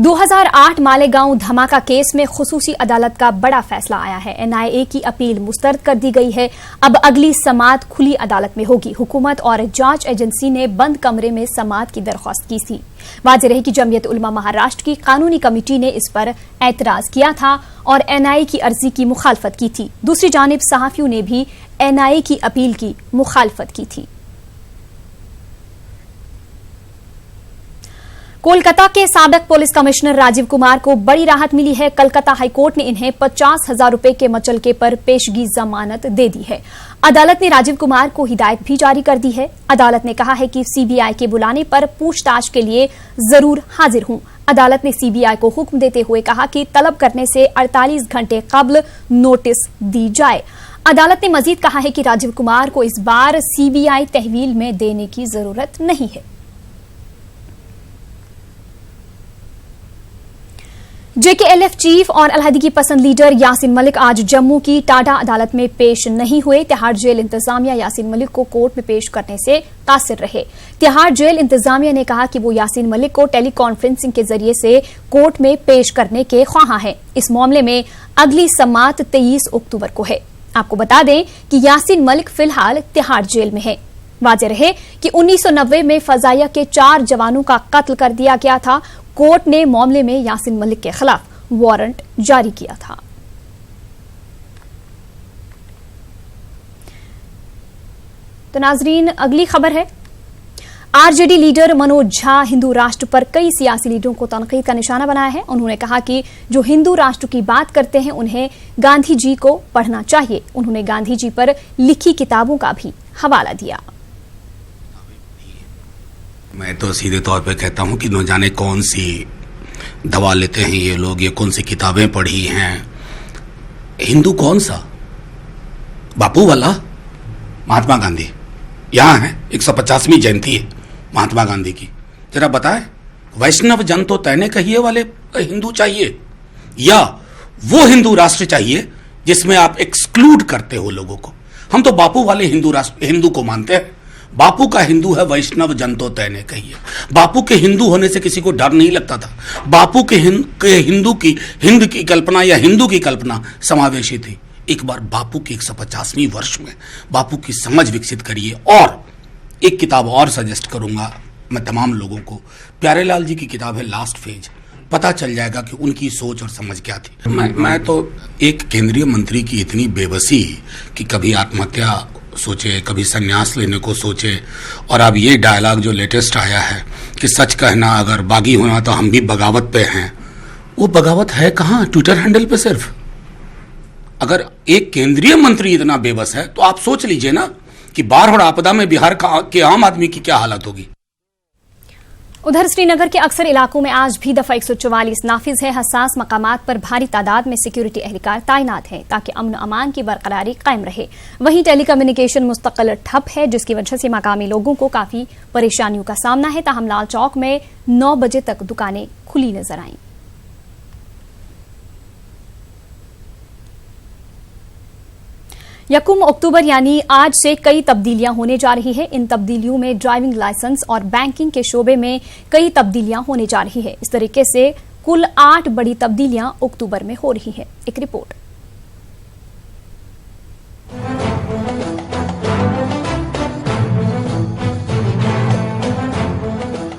2008 मालेगांव धमाका केस में खुसूसी अदालत का बड़ा फैसला आया है। एनआईए की अपील मुस्तरद कर दी गई है। अब अगली समाअत खुली अदालत में होगी। हुकूमत और जांच एजेंसी ने बंद कमरे में समाअत की दरख्वास्त की थी। वाज़ेह रहे कि जमीयत उलमा महाराष्ट्र की कानूनी कमेटी ने इस पर एतराज किया था और एनआईए की अर्जी की मुखालफत की थी। दूसरी जानिब सहाफियों ने भी एनआईए की अपील की मुखालफत की थी। कोलकाता के साबिक पुलिस कमिश्नर राजीव कुमार को बड़ी राहत मिली है। कलकत्ता हाईकोर्ट ने इन्हें 50,000 रुपए के मचलके पर पेशगी जमानत दे दी है। अदालत ने राजीव कुमार को हिदायत भी जारी कर दी है। अदालत ने कहा है कि सीबीआई के बुलाने पर पूछताछ के लिए जरूर हाजिर हूं। अदालत ने सीबीआई को हुक्म देते हुए कहा कि तलब करने से 48 घंटे कबल नोटिस दी जाए। अदालत ने मजीद कहा है कि राजीव कुमार को इस बार सीबीआई तहवील में देने की जरूरत नहीं है। जेकेएलएफ चीफ और अलहदगी पसंद लीडर यासीन मलिक आज जम्मू की टाडा अदालत में पेश नहीं हुए। तिहाड़ जेल इंतजामिया यासीन मलिक को कोर्ट में पेश करने से कासिर रहे। तिहाड़ जेल इंतजामिया ने कहा कि वो यासीन मलिक को टेली कॉन्फ्रेंसिंग के जरिए से कोर्ट में पेश करने के ख्वाहां हैं। इस मामले में अगली समाअत 23 अक्टूबर को है। आपको बता दें कि यासीन मलिक फिलहाल तिहाड़ जेल में है। वाज़ेह रहे कि 1990 में फजाइया के 4 जवानों का कत्ल कर दिया गया था। कोर्ट ने मामले में यासीन मलिक के खिलाफ वारंट जारी किया था। तो नाजरीन, अगली खबर है। आरजेडी लीडर मनोज झा हिंदू राष्ट्र पर कई सियासी लीडरों को तनकीद का निशाना बनाया है। उन्होंने कहा कि जो हिंदू राष्ट्र की बात करते हैं उन्हें गांधी जी को पढ़ना चाहिए। उन्होंने गांधी जी पर लिखी किताबों का भी हवाला दिया। मैं तो सीधे तौर पे कहता हूं कि न जाने कौन सी दवा लेते हैं ये लोग, ये कौन सी किताबें पढ़ी हैं। हिंदू कौन सा? बापू वाला? महात्मा गांधी यहां है, 150वीं जयंती है महात्मा गांधी की। जरा बताएं, वैष्णव जन तो तैने कहिए वाले हिंदू चाहिए या वो हिंदू राष्ट्र चाहिए जिसमें आप एक्सक्लूड करते हो लोगों को? हम तो बापू वाले हिंदू को मानते हैं। बापू का हिंदू है वैष्णव जन तो तैने कहिए। बापू के हिंदू होने से किसी को डर नहीं लगता था। बापू के हिंद की कल्पना या हिंदू की कल्पना समावेशी थी। एक बार बापू की 150वीं वर्ष में बापू की समझ विकसित करिए। और एक किताब और सजेस्ट करूंगा मैं तमाम लोगों को। प्यारेलाल जी की किताब है लास्ट फेज। पता चल जाएगा कि उनकी सोच और समझ क्या थी। मैं तो एक केंद्रीय मंत्री की इतनी बेबसी कि कभी आत्महत्या सोचे, कभी संन्यास लेने को सोचे, और अब ये डायलॉग जो लेटेस्ट आया है कि सच कहना अगर बागी होना तो हम भी बगावत पे हैं। वो बगावत है कहाँ? ट्विटर हैंडल पे सिर्फ। अगर एक केंद्रीय मंत्री इतना बेबस है तो आप सोच लीजिए ना कि बाढ़ और आपदा में बिहार के आम आदमी की क्या हालत होगी। उधर श्रीनगर के अक्सर इलाकों में आज भी दफा 144 नाफिज है। हसास मकामात पर भारी तादाद में सिक्योरिटी एहलकार तैनात हैं ताकि अमन अमान की बरकरारी कायम रहे। वहीं टेलीकम्युनिकेशन मुस्तकिल ठप है, जिसकी वजह से मकामी लोगों को काफी परेशानियों का सामना है। ताहम लाल चौक में 9 बजे तक दुकानें खुली नजर आईं। यकम अक्टूबर यानी आज से कई तब्दीलियां होने जा रही है। इन तब्दीलियों में ड्राइविंग लाइसेंस और बैंकिंग के शोबे में कई तब्दीलियां होने जा रही है। इस तरीके से कुल 8 बड़ी तब्दीलियां अक्टूबर में हो रही है। एक रिपोर्ट।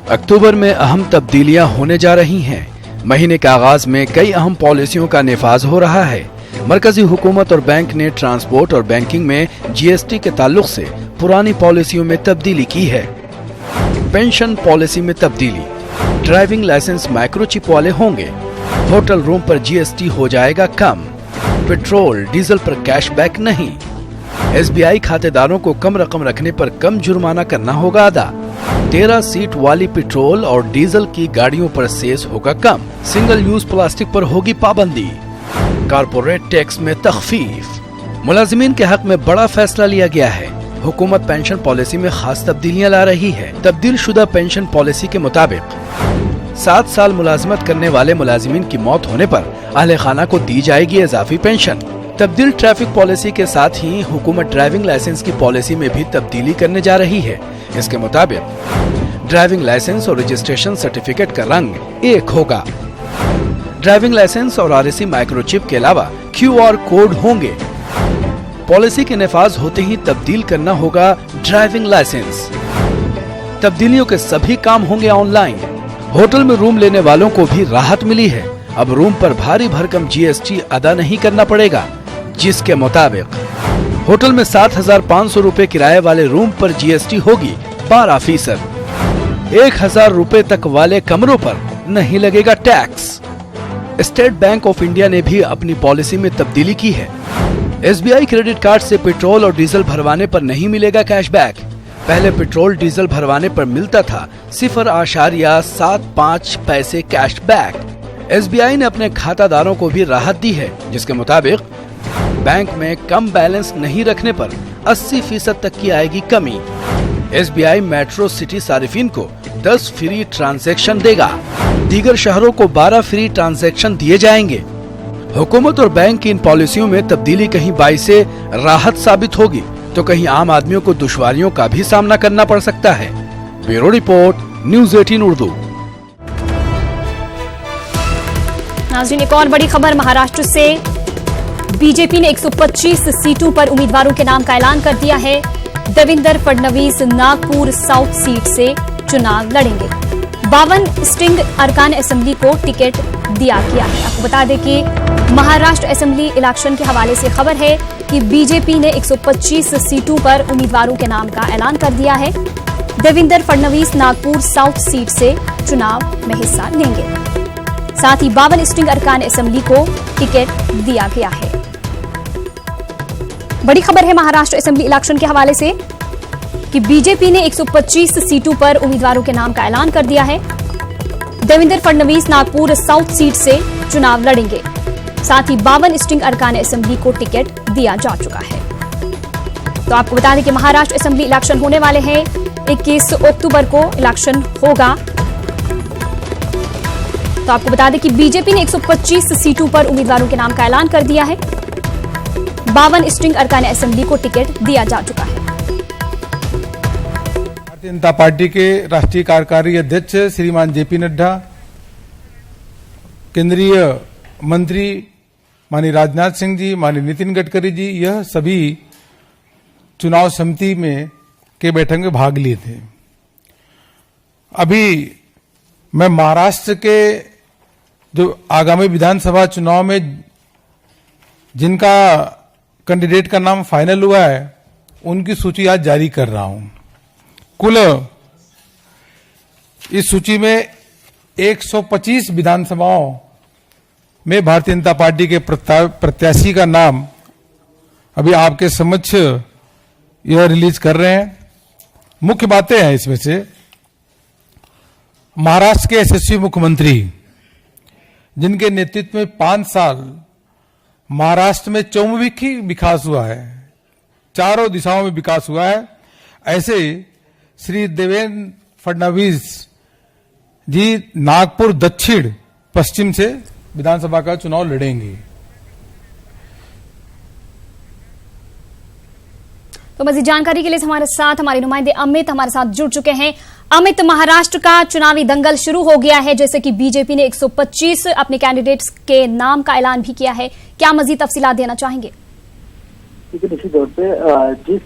अक्टूबर में अहम तब्दीलियां होने जा रही हैं। महीने के आगाज में कई अहम पॉलिसियों का निफाज हो रहा है। मरकजी हुकूमत और बैंक ने ट्रांसपोर्ट और बैंकिंग में जीएसटी के ताल्लुक से पुरानी पॉलिसियों में तब्दीली की है। पेंशन पॉलिसी में तब्दीली, ड्राइविंग लाइसेंस माइक्रोचिप वाले होंगे, होटल रूम पर जीएसटी हो जाएगा कम, पेट्रोल डीजल पर कैशबैक नहीं, एसबीआई खातेदारों को कम रकम रखने पर कम जुर्माना करना होगा अदा, 13 सीट वाली पेट्रोल और डीजल की गाड़ियों पर सेस होगा कम, सिंगल यूज प्लास्टिक पर होगी पाबंदी, कारपोरेट टैक्स में तखफीफ। मुलाजिमीन के हक में बड़ा फैसला लिया गया है। हुकूमत पेंशन पॉलिसी में खास तब्दीलियां ला रही है। तब्दील शुदा पेंशन पॉलिसी के मुताबिक 7 साल मुलाजिमत करने वाले मुलाजिमीन की मौत होने पर अहले खाना को दी जाएगी इजाफी पेंशन। तब्दील ट्रैफिक पॉलिसी के साथ ही हुकूमत ड्राइविंग लाइसेंस की पॉलिसी में भी तब्दीली करने जा रही है। इसके मुताबिक ड्राइविंग लाइसेंस और रजिस्ट्रेशन सर्टिफिकेट का रंग एक होगा। ड्राइविंग लाइसेंस और RSC माइक्रोचिप के अलावा QR कोड होंगे। पॉलिसी के नफाज होते ही तब्दील करना होगा ड्राइविंग लाइसेंस। तब्दीलियों के सभी काम होंगे ऑनलाइन। होटल में रूम लेने वालों को भी राहत मिली है। अब रूम पर भारी भरकम GST अदा नहीं करना पड़ेगा, जिसके मुताबिक होटल में 7,500 रूपए किराए वाले रूम पर GST होगी 12%। 1,000 रूपए तक वाले कमरों पर नहीं लगेगा tax. State bank of India ने भी अपनी पॉलिसी में तब्दीली की है। SBI क्रेडिट कार्ड से पेट्रोल और डीजल भरवाने पर नहीं मिलेगा कैशबैक। पहले पेट्रोल डीजल भरवाने पर मिलता था 0.75 पैसे कैशबैक। SBI ने अपने खातादारों को भी राहत दी है, जिसके मुताबिक बैंक में कम बैलेंस नहीं रखने पर 80% तक की आएगी कमी। SBI मेट्रो सिटी सारिफिन को 10 फ्री ट्रांजैक्शन देगा। दीगर शहरों को 12 फ्री ट्रांजैक्शन दिए जाएंगे। हुकूमत और बैंक की इन पॉलिसियों में तब्दीली कहीं बाइस से राहत साबित होगी, तो कहीं आम आदमियों को दुश्वारियों का भी सामना करना पड़ सकता है। Bureau report, news 18 Urdu. नाज़रीन, एक और बड़ी खबर महाराष्ट्र से। बीजेपी ने 125 सीटों पर उम्मीदवारों के नाम का ऐलान कर दिया है। देवेंद्र फडणवीस नागपुर साउथ सीट से चुनाव लड़ेंगे। 52 स्ट्रिंग अरकान असेंबली को टिकट दिया गया है। आपको बता दें कि महाराष्ट्र असेंबली इलेक्शन के हवाले से खबर है कि बीजेपी ने 125 सीटों पर उम्मीदवारों के नाम का ऐलान कर दिया है। देवेंद्र फडणवीस नागपुर साउथ सीट से चुनाव में हिस्सा लेंगे। साथ ही 52 स्ट्रिंग अरकान असेंबली को टिकट दिया गया है। बड़ी खबर है महाराष्ट्र असेंबली इलेक्शन के हवाले से कि बीजेपी ने 125 सीटों पर उम्मीदवारों के नाम का ऐलान कर दिया है। देवेंद्र फडणवीस नागपुर साउथ सीट से चुनाव लड़ेंगे। साथ ही 52 स्ट्रिंग अरकान असेंबली को टिकट दिया जा चुका है। तो आपको बता दें कि महाराष्ट्र असेंबली इलेक्शन होने वाले हैं। 21 अक्टूबर को इलेक्शन होगा। तो आपको बता दें कि बीजेपी ने 125 सीटों पर उम्मीदवारों के नाम का ऐलान कर दिया है। 52 स्ट्रिंग अरकान असेंबली को टिकट दिया जा चुका है। भारतीय जनता पार्टी के राष्ट्रीय कार्यकारी अध्यक्ष श्रीमान JP नड्डा, केंद्रीय मंत्री माननीय राजनाथ सिंह जी, माननीय नितिन गडकरी जी, यह सभी चुनाव समिति में के बैठक में भाग लिए थे। अभी मैं महाराष्ट्र के जो आगामी विधानसभा चुनाव में जिनका कैंडिडेट का नाम फाइनल हुआ है, उनकी सूची आज जारी कर रहा हूं। कुल इस सूची में 125 विधानसभाओं में भारतीय जनता पार्टी के प्रत्याशी का नाम अभी आपके समक्ष यह रिलीज कर रहे हैं। मुख्य बातें हैं इसमें से, महाराष्ट्र के यशस्वी मुख्यमंत्री जिनके नेतृत्व में 5 साल महाराष्ट्र में चौमुखी विकास हुआ है, चारों दिशाओं में विकास हुआ है, ऐसे श्री देवेंद्र फडणवीस जी नागपुर दक्षिण पश्चिम से विधानसभा का चुनाव लड़ेंगे। तो मजीद जानकारी के लिए हमारे साथ हमारे नुमाइंदे अमित हमारे साथ जुड़ चुके हैं। अमित, महाराष्ट्र का चुनावी दंगल शुरू हो गया है, जैसे कि बीजेपी ने 125 अपने कैंडिडेट्स के नाम का ऐलान भी किया है। क्या मजीद तफसीलात देना चाहेंगे? लेकिन इसी तौर पे जिस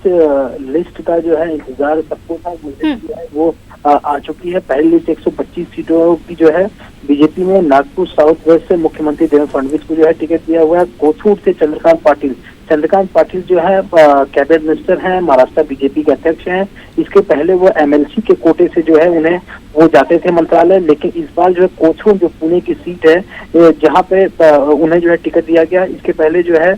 लिस्ट का जो है इंतजार सबको था वो आ चुकी है। पहली लिस्ट 125 सीटों की जो है बीजेपी ने नागपुर साउथ वेस्ट से मुख्यमंत्री देवेंद्र फडणवीस को जो है टिकट दिया हुआ है। कोथरूड से चंद्रकांत पाटिल जो है कैबिनेट मिनिस्टर हैं, महाराष्ट्र बीजेपी के अध्यक्ष हैं। इसके पहले वो MLC के कोटे से जो है उन्हें वो जाते थे मंत्रालय, लेकिन इस बार जो है कोथरूड जो पुणे की सीट है जहां पे उन्हें जो है टिकट दिया गया। इसके पहले जो है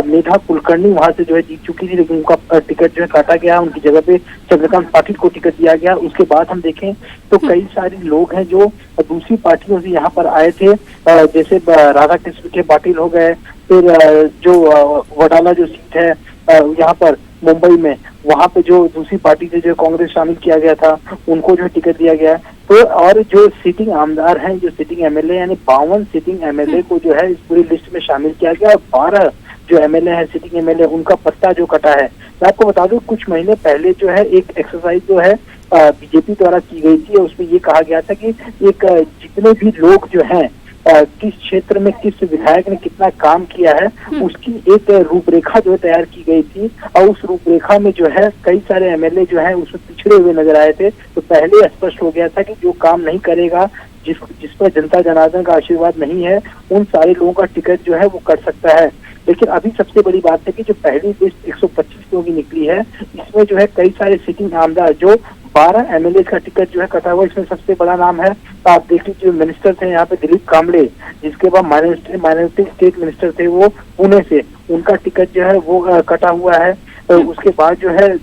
मेधा कुलकर्णी वहां से जो है जीत चुकी थी, लेकिन उनका टिकट जो है काटा गया, उनकी जगह पे चंद्रकांत पाटिल को टिकट दिया गया। उसके बाद हम देखें तो कई सारे लोग हैं जो दूसरी पार्टियों से यहाँ पर आए थे, जैसे राधा कृष्ण के पाटिल हो गए, फिर जो वडाला जो सीट है यहाँ पर मुंबई में, वहां पे जो दूसरी पार्टी से जो कांग्रेस शामिल किया गया था उनको जो टिकट दिया गया। तो और जो सिटिंग आमदार हैं, जो सिटिंग MLA यानी 52 सिटिंग MLA को जो है इस पूरी लिस्ट में शामिल किया गया। और 12 जो MLA है सिटिंग MLA उनका पत्ता जो कटा है। मैं आपको बता दूं कुछ महीने पहले जो है एक एक्सरसाइज जो है बीजेपी द्वारा की गई थी, उसमें ये कहा गया था कि एक जितने भी लोग जो हैं किस क्षेत्र में किस विधायक ने कितना काम किया है उसकी एक रूपरेखा जो है तैयार की गई थी। और उस रूपरेखा में जो है कई सारे एमएलए जो है उसमें पिछड़े हुए नजर आए थे। तो पहले स्पष्ट हो गया था कि जो काम नहीं करेगा, जिस पर जनता जनार्दन का आशीर्वाद नहीं है, उन सारे लोगों का टिकट जो है वो कट सकता है। लेकिन अभी सबसे बड़ी बात है कि जो पहली लिस्ट 125 लोगों की निकली है, इसमें जो है कई सारे सिटिंग आमदार, जो 12 एमएलए का टिकट जो है कटा हुआ। इसमें सबसे बड़ा नाम है, तो आप देख लीजिए, मिनिस्टर थे यहाँ पे दिलीप कांबले, जिसके बाद माइनॉरिटी स्टेट मिनिस्टर थे वो पुणे से, उनका टिकट जो है वो कटा हुआ है। तो उसके बाद जो है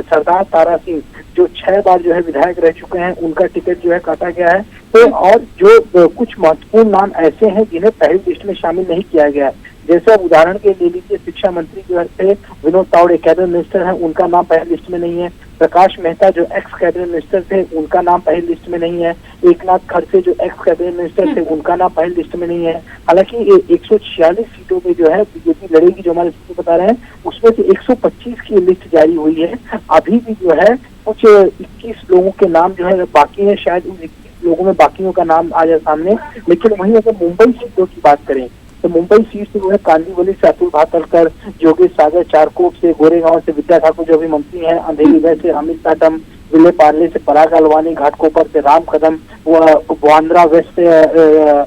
सरदार तारा सिंह, जो 6 बार जो है विधायक रह चुके हैं, उनका टिकट जो है काटा गया है। तो और जो कुछ महत्वपूर्ण नाम ऐसे हैं जिन्हें पहली लिस्ट में शामिल नहीं किया गया है, जैसे अब उदाहरण के ले लीजिए, शिक्षा मंत्री जो थे विनोद तावड़े कैबिनेट मिनिस्टर हैं, उनका नाम पहली लिस्ट में नहीं है। प्रकाश मेहता जो एक्स कैबिनेट मिनिस्टर थे, उनका नाम पहली लिस्ट में नहीं है। एकनाथ खड़से जो एक्स कैबिनेट मिनिस्टर थे, उनका नाम पहली लिस्ट में नहीं है। हालांकि 146 सीटों में जो है बीजेपी लड़ेगी, जो हमारे सूत्र बता रहे हैं, उसमें से 125 की लिस्ट जारी हुई है। अभी भी जो है कुछ 21 लोगों के नाम जो है बाकी है, शायद उन 21 लोगों में बाकियों का नाम आ जाए सामने। लेकिन वहीं अगर मुंबई सीटों की बात करें तो मुंबई सीट से जो है कांदीवली से अतुल भातलकर, योगेश सागर चारकोप से, गोरेगांव से विद्या ठाकुर जो अभी मंत्री हैं, अंधेरी वेस्ट से अमित टाटम, विले पार्ले से पराग अलवानी, घाटकोपर से राम कदम, बांद्रा वेस्ट से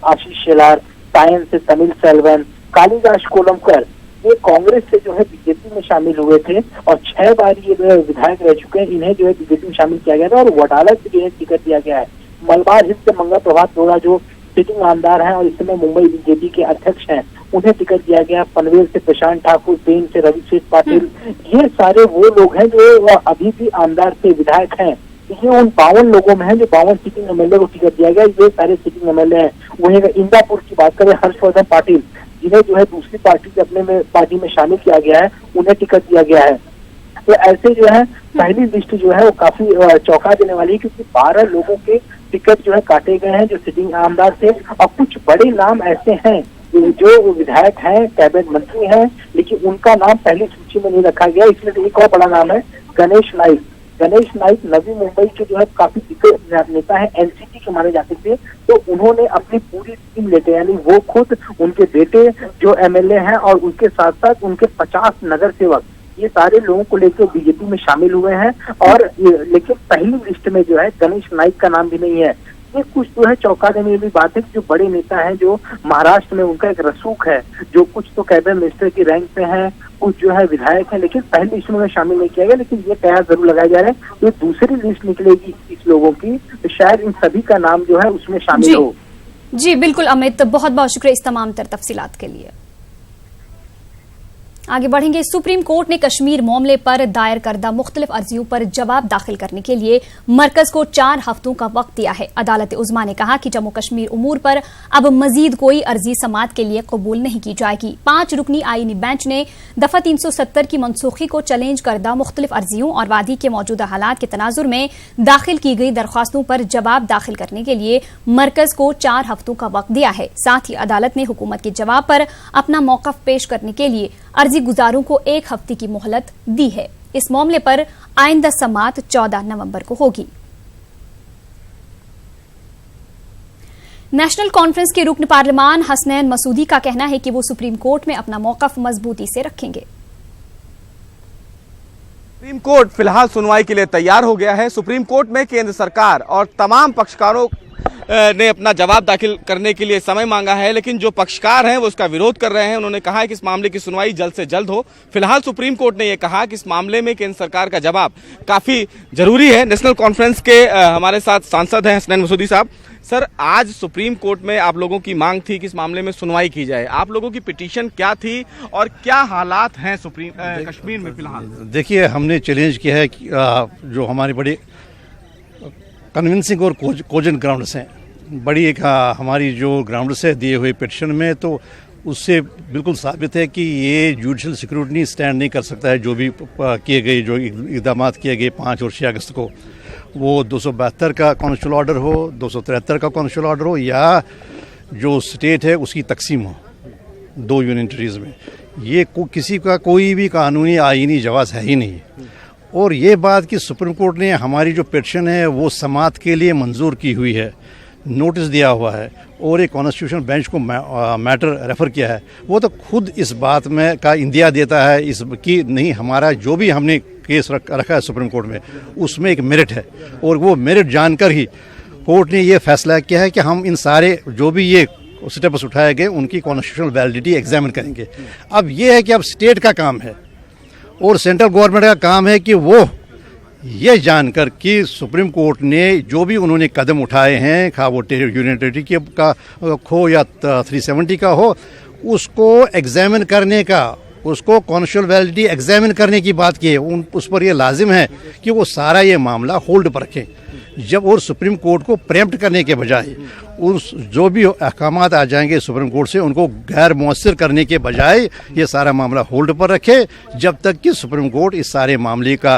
आशीष शेलार, सायन से तमिल सेल्वन, कालिदास कोलमकर, ये कांग्रेस से जो है बीजेपी में शामिल हुए थे और 6 बार ये विधायक रह चुके हैं। इन्हें जो है बीजेपी में शामिल किया गया था और वडाला से जो है टिकट दिया गया है। मलबार हिल से मंगल प्रभात रोड़ा जो सिटिंग आमदार हैं और इस समय मुंबई बीजेपी के अध्यक्ष हैं, उन्हें टिकट दिया गया। पनवेल से प्रशांत ठाकुर, पेन से रविशेष पाटिल, ये सारे वो लोग हैं जो अभी भी आमदार से विधायक हैं। ये उन 52 लोगों में है जो 52 सिटिंग एमएलए को टिकट दिया गया। ये सारे सिटिंग एमएलए हैं। वहीं अगर इंदापुर की बात करें, हर्षवर्धन पाटिल, जिन्हें जो है दूसरी पार्टी से पार्टी में शामिल किया गया है, उन्हें टिकट दिया गया है। तो ऐसे जो है पहली लिस्ट जो है वो काफी चौंका देने वाली है, क्योंकि 12 लोगों के टिकट जो है काटे गए हैं जो सिटिंग आमदार थे। और कुछ बड़े नाम ऐसे हैं जो विधायक हैं, कैबिनेट मंत्री हैं, लेकिन उनका नाम पहली सूची में नहीं रखा गया। इसमें से एक और बड़ा नाम है गणेश नाइक। गणेश नाइक नवी मुंबई के जो है काफी दिग्गज नेता है, एनसीपी के माने जाते थे। तो उन्होंने अपनी पूरी टीम लेते, यानी वो खुद, उनके बेटे जो एमएलए हैं और उनके साथ साथ उनके 50 नगर सेवक, ये सारे लोगों को लेकर बीजेपी में शामिल हुए हैं। और लेकिन पहली लिस्ट में जो है गणेश नाइक का नाम भी नहीं है। ये कुछ जो है चौंका देने वाली बात है कि जो बड़े नेता हैं, जो महाराष्ट्र में उनका एक रसूख है, जो कुछ तो कैबिनेट मिनिस्टर की रैंक पे हैं, कुछ जो है विधायक हैं, लेकिन पहली लिस्ट में शामिल नहीं किया गया। लेकिन ये कयास जरूर लगाया जा रहा है, ये दूसरी लिस्ट निकलेगी इस लोगों की, तो शायद इन सभी का नाम जो है उसमें शामिल हो। जी बिल्कुल अमित, बहुत बहुत शुक्रिया इस तमाम तफसीलात के लिए। आगे बढ़ेंगे। सुप्रीम कोर्ट ने कश्मीर मामले पर दायर करदा मुख्तलिफ अर्जियों पर जवाब दाखिल करने के लिए मरकज को 4 हफ्तों का वक्त दिया है। अदालत उज़्मा ने कहा कि जम्मू कश्मीर उमूर पर अब मजीद कोई अर्जी समाअत के लिए कबूल नहीं की जाएगी। 5 रुकनी आईनी बेंच ने दफा 370 की मनसूखी को चैलेंज करदा मुख्तलिफ अर्जियों और वादी के मौजूदा हालात के तनाजुर में दाखिल की गई दरख्वास्तों पर जवाब दाखिल करने के लिए मरकज को 4 हफ्तों का वक्त दिया है। साथ ही अदालत ने हुकूमत के जवाब पर अपना मौकफ पेश करने के लिए अर्जी गुजारों को 1 हफ्ते की मोहलत दी है। इस मामले पर आइंदा समाअत 14 नवंबर को होगी। नेशनल कॉन्फ्रेंस के रुकन पार्लिमान हसनैन मसूदी का कहना है कि वो सुप्रीम कोर्ट में अपना मौकफ मजबूती से रखेंगे। सुप्रीम कोर्ट फिलहाल सुनवाई के लिए तैयार हो गया है। सुप्रीम कोर्ट में केंद्र सरकार और तमाम पक्षकारों ने अपना जवाब दाखिल करने के लिए समय मांगा है, लेकिन जो पक्षकार हैं वो उसका विरोध कर रहे हैं। उन्होंने कहा है कि इस मामले की सुनवाई जल्द से जल्द हो। फिलहाल सुप्रीम कोर्ट ने यह कहा कि इस मामले में केंद्र सरकार का जवाब काफी जरूरी है। नेशनल कॉन्फ्रेंस के हमारे साथ सांसद हैं हसनैन मसूदी साहब। सर, आज सुप्रीम कोर्ट में आप लोगों की मांग थी कि इस मामले में सुनवाई की जाए। आप लोगों की पिटीशन क्या थी और क्या हालात हैं कश्मीर में फिलहाल? देखिए, हमने चैलेंज किया है कि जो हमारे बड़े कन्विंसिंग और कोजेंट ग्राउंड्स हैं, बड़ी एक हमारी जो ग्राउंड्स है दिए हुए पिटीशन में, तो उससे बिल्कुल साबित है कि ये जुडिशल सिक्योरिटी स्टैंड नहीं कर सकता है। जो भी किए गए, जो इक़दाम किए गए 5 और 6 अगस्त को, वो 272 का कॉन्स्टिट्यूशनल ऑर्डर हो, 273 का कॉन्स्टिट्यूशनल ऑर्डर हो, या जो स्टेट है उसकी तकसीम हो 2 यूनियन टेरिटरीज में, ये किसी का कोई भी कानूनी आईनी जवाज़ है ही नहीं। और ये बात कि सुप्रीम कोर्ट ने हमारी जो पिटीशन है वो समाअत के लिए मंजूर की हुई है, नोटिस दिया हुआ है और एक कॉन्स्टिट्यूशन बेंच को मैटर रेफर किया है, वो तो खुद इस बात में का इंदिया देता है इस कि नहीं, हमारा जो भी हमने केस रखा है सुप्रीम कोर्ट में उसमें एक मेरिट है, और वो मेरिट जानकर ही कोर्ट ने ये फैसला किया है कि हम इन सारे जो भी ये स्टेप्स उठाए गए उनकी कॉन्स्टिट्यूशनल वैलिडिटी एग्जामिन करेंगे। अब ये है कि अब स्टेट का काम है और सेंट्रल गवर्नमेंट का काम है कि वो ये जानकर कि सुप्रीम कोर्ट ने जो भी उन्होंने कदम उठाए हैं, खा वो यूनियन टेरिटरी का हो या 370 का हो, उसको एग्जामिन करने का, उसको कॉन्स्टिट्यूशनल वैलिडिटी एग्जामिन करने की बात की है। उस पर ये लाजिम है कि वो सारा ये मामला होल्ड पर रखें, जब और सुप्रीम कोर्ट को प्रेम्प्ट करने के बजाय उस जो भी अहकामात आ जाएंगे सुप्रीम कोर्ट से उनको गैर मुअस्सर करने के बजाय ये सारा मामला होल्ड पर रखे जब तक कि सुप्रीम कोर्ट इस सारे मामले का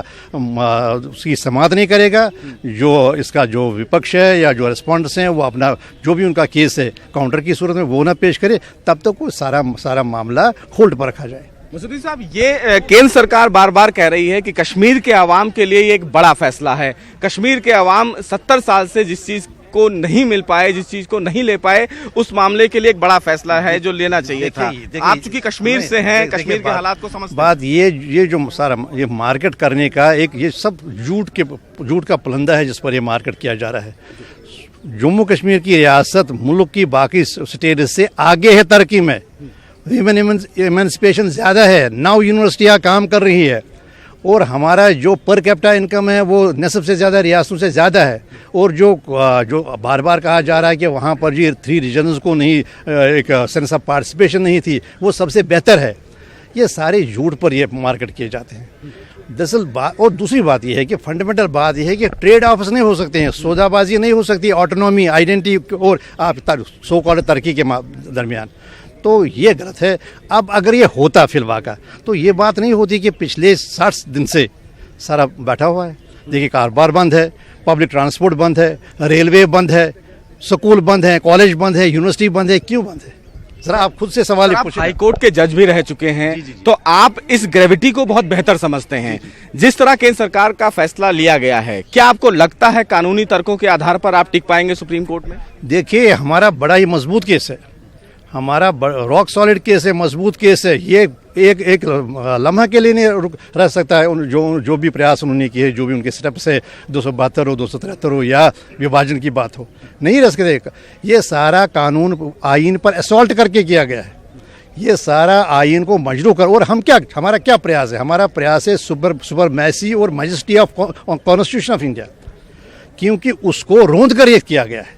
उसकी समाप्त नहीं करेगा। जो इसका जो विपक्ष है या जो रिस्पॉन्डेंट्स हैं वो अपना जो भी उनका केस है काउंटर की सूरत में वो ना पेश करे, तब तक वो सारा मामला होल्ड पर रखा जाए। मसूदी साहब, ये केंद्र सरकार बार बार कह रही है कि कश्मीर के अवाम के लिए ये एक बड़ा फैसला है। कश्मीर के अवाम 70 साल से जिस चीज को नहीं मिल पाए, जिस चीज को नहीं ले पाए, उस मामले के लिए एक बड़ा फैसला है जो लेना चाहिए था। आप चूंकि कश्मीर से हैं, कश्मीर के हालात को समझते हैं। बात ये जो सारा ये मार्केट करने का एक ये सब झूठ का पुलंदा है जिस पर ये मार्केट किया जा रहा है। जम्मू कश्मीर की रियासत मुल्क की बाकी स्टेट से आगे है तरक्की में, इमेंसिपेशन ज़्यादा है, 9 यूनिवर्सिटियाँ काम कर रही है और हमारा जो पर कैपिटा इनकम है वो नस्ब से ज़्यादा रियासतों से ज़्यादा है। और जो बार बार कहा जा रहा है कि वहाँ पर जी 3 रीजन्स को नहीं एक सेंस ऑफ पार्टिसिपेशन नहीं थी, वो सबसे बेहतर है। ये सारे झूठ पर ये मार्केट किए जाते हैं। दरअसल बात और दूसरी बात यह है कि फंडामेंटल बात यह है कि ट्रेड ऑफिस नहीं हो सकते हैं, सौदाबाजी नहीं हो सकती, ऑटोनॉमी, आइडेंटिटी और आप सो कॉल्ड तरक्की के दरमियान, तो ये गलत है। अब अगर ये होता फिलवाका तो ये बात नहीं होती कि पिछले 60 दिन से सारा बैठा हुआ है। देखिए, कारोबार बंद है, पब्लिक ट्रांसपोर्ट बंद है, रेलवे बंद है, स्कूल बंद है, कॉलेज बंद है, यूनिवर्सिटी बंद है। क्यों बंद है? जरा आप खुद से सवाल पूछिए। हाई कोर्ट के जज भी रह चुके हैं, तो आप इस ग्रेविटी को बहुत बेहतर समझते हैं। जिस तरह केंद्र सरकार का फैसला लिया गया है, क्या आपको लगता है कानूनी तर्कों के आधार पर आप टिक पाएंगे सुप्रीम कोर्ट में? देखिए, हमारा बड़ा ही मजबूत केस है, हमारा रॉक सॉलिड केस है, मजबूत केस है। ये एक लम्हा के लिए नहीं रह सकता है। जो भी प्रयास उन्होंने किए, जो भी उनके स्टेप से 272 हो, 273 हो या विभाजन की बात हो, नहीं रह सकते। ये सारा कानून आइन पर असॉल्ट करके किया गया है। ये सारा आइन को मजरू कर, और हमारा क्या प्रयास है? हमारा प्रयास है सुपरमैसी और majesty of constitution of India, क्योंकि उसको रोंद कर ये किया गया है।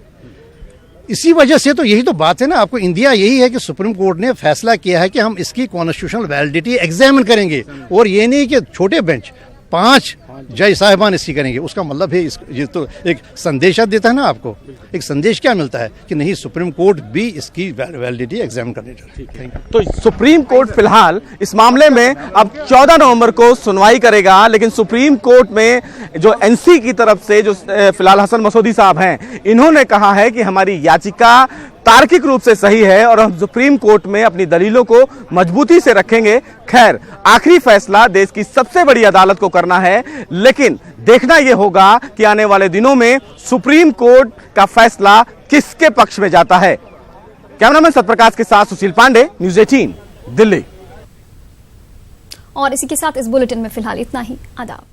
इसी वजह से तो यही तो बात है ना, आपको इंडिया यही है कि सुप्रीम कोर्ट ने फैसला किया है कि हम इसकी कॉन्स्टिट्यूशनल वैलिडिटी एग्जामिन करेंगे, और ये नहीं कि छोटे बेंच 5 जज साहिबान इसकी करेंगे। उसका मतलब है ये तो एक संदेशा देता है ना आपको। एक संदेश क्या मिलता है कि नहीं, सुप्रीम कोर्ट भी इसकी वैलिडिटी एग्जामिन करनी चाहिए। तो सुप्रीम कोर्ट फिलहाल इस मामले में अब 14 नवंबर को सुनवाई करेगा, लेकिन सुप्रीम कोर्ट में जो एनसी की तरफ से जो फिलहाल हसन मसूदी साहब हैं, इन्होंने कहा है कि हमारी याचिका तार्किक रूप से सही है और हम सुप्रीम कोर्ट में अपनी दलीलों को मजबूती से रखेंगे। खैर, आखिरी फैसला देश की सबसे बड़ी अदालत को करना है, लेकिन देखना यह होगा कि आने वाले दिनों में सुप्रीम कोर्ट का फैसला किसके पक्ष में जाता है। कैमरामैन सत्यप्रकाश के साथ सुशील पांडे, न्यूज़ 18 दिल्ली। और इसी के साथ इस बुलेटिन में फिलहाल इतना ही। आदाब।